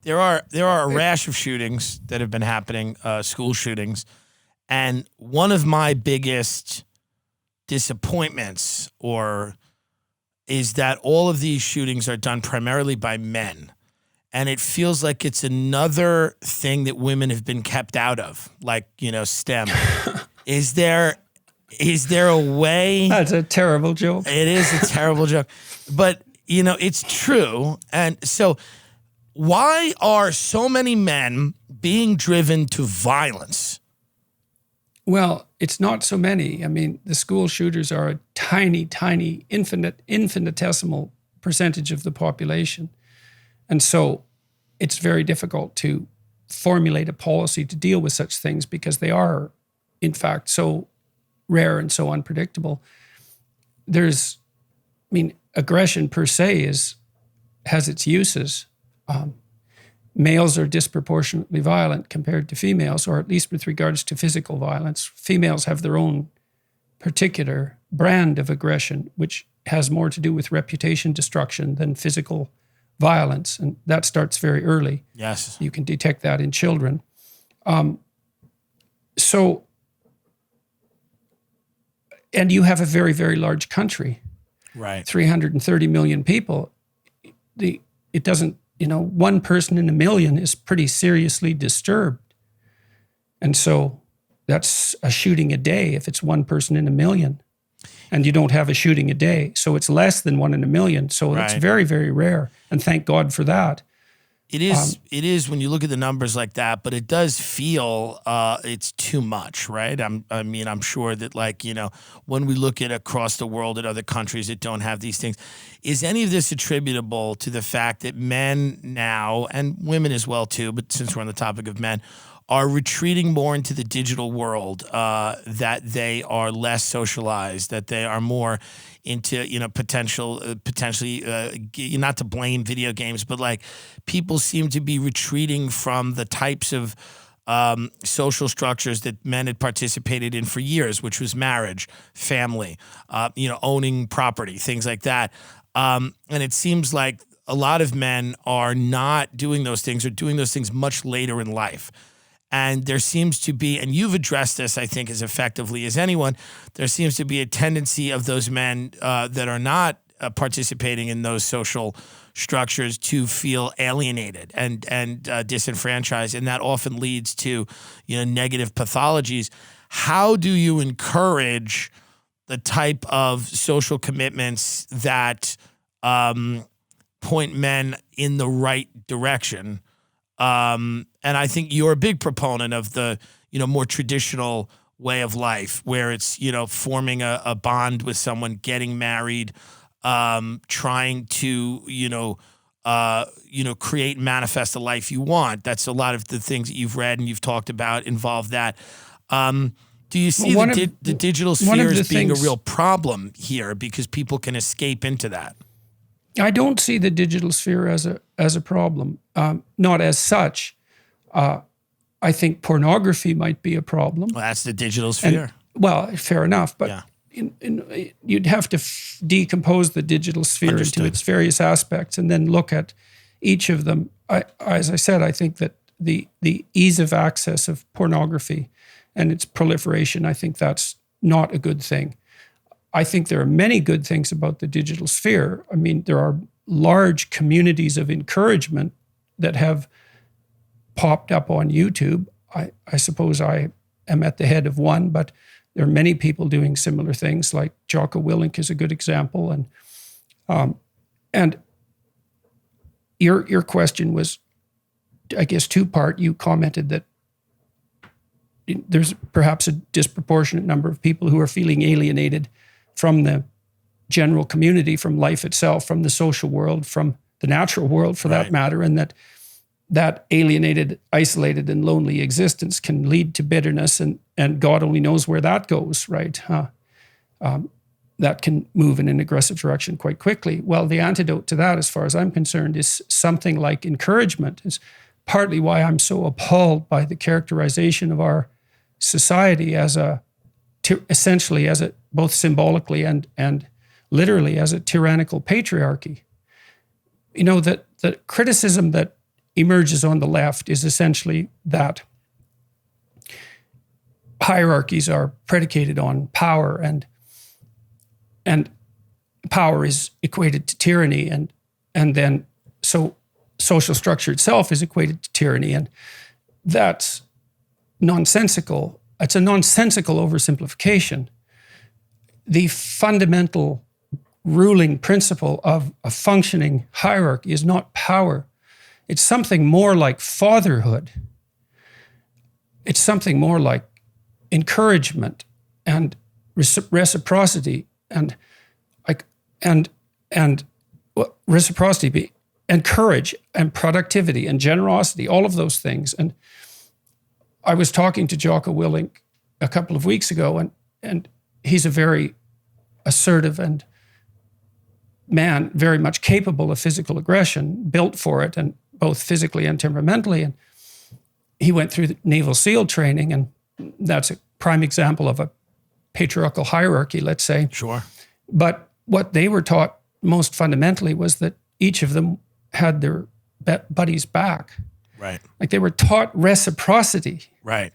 there are a rash of shootings that have been happening, school shootings, and one of my biggest disappointments is that all of these shootings are done primarily by men. And it feels like it's another thing that women have been kept out of, like, STEM. Is there a way? That's a terrible joke. It is a terrible joke. But, it's true. And so why are so many men being driven to violence? Well, it's not so many. I mean, the school shooters are a tiny, tiny, infinitesimal percentage of the population. And so it's very difficult to formulate a policy to deal with such things because they are, in fact, so rare and so unpredictable. Aggression per se has its uses. Males are disproportionately violent compared to females, or at least with regards to physical violence. Females have their own particular brand of aggression, which has more to do with reputation destruction than physical violence, and that starts very early. Yes. You can detect that in children. And you have a very, very large country. Right. 330 million people. It doesn't, one person in a million is pretty seriously disturbed. And so that's a shooting a day if it's one person in a million. And you don't have a shooting a day. So it's less than 1 in a million. So It's very, very rare. And thank God for that. It is when you look at the numbers like that, but it does feel it's too much, right? I'm sure that when we look at across the world at other countries that don't have these things, is any of this attributable to the fact that men now, and women as well too, but since we're on the topic of men, are retreating more into the digital world, that they are less socialized, that they are more into, potentially, not to blame video games, but people seem to be retreating from the types of social structures that men had participated in for years, which was marriage, family, owning property, things like that. And it seems like a lot of men are not doing those things or doing those things much later in life. And there seems to be, and you've addressed this, I think, as effectively as anyone, there seems to be a tendency of those men that are not participating in those social structures to feel alienated and disenfranchised. And that often leads to, negative pathologies. How do you encourage the type of social commitments that point men in the right direction? And I think you're a big proponent of the, more traditional way of life where it's, forming a bond with someone, getting married, trying to, create and manifest the life you want. That's a lot of the things that you've read and you've talked about involve that. Do you see the digital sphere as being a real problem here because people can escape into that? I don't see the digital sphere as a problem, not as such. I think pornography might be a problem. Well, that's the digital sphere. Fair enough, but you'd have to decompose the digital sphere into its various aspects and then look at each of them. As I said, I think that the ease of access of pornography and its proliferation, I think that's not a good thing. I think there are many good things about the digital sphere. I mean, there are large communities of encouragement that have popped up on YouTube. I suppose I am at the head of one, but there are many people doing similar things, like Jocko Willink is a good example. And your question was, I guess, two-part. You commented that there's perhaps a disproportionate number of people who are feeling alienated from the general community, from life itself, from the social world, from the natural world, for that matter, and that alienated, isolated, and lonely existence can lead to bitterness, and God only knows where that goes, right? That can move in an aggressive direction quite quickly. Well, the antidote to that, as far as I'm concerned, is something like encouragement. Is partly why I'm so appalled by the characterization of our society as essentially as a, both symbolically and literally, as a tyrannical patriarchy. That the criticism that emerges on the left is essentially that hierarchies are predicated on power, and power is equated to tyranny, and then so social structure itself is equated to tyranny, and that's nonsensical. It's a nonsensical oversimplification. The fundamental ruling principle of a functioning hierarchy is not power. It's something more like fatherhood. It's something more like encouragement and reciprocity and reciprocity and courage and productivity and generosity, all of those things. And I was talking to Jocko Willink a couple of weeks ago, and he's a very assertive and man, very much capable of physical aggression, built for it, and both physically and temperamentally. And he went through the Naval SEAL training, and that's a prime example of a patriarchal hierarchy, let's say. Sure. But what they were taught most fundamentally was that each of them had their buddy's back. Right. Like they were taught reciprocity. Right.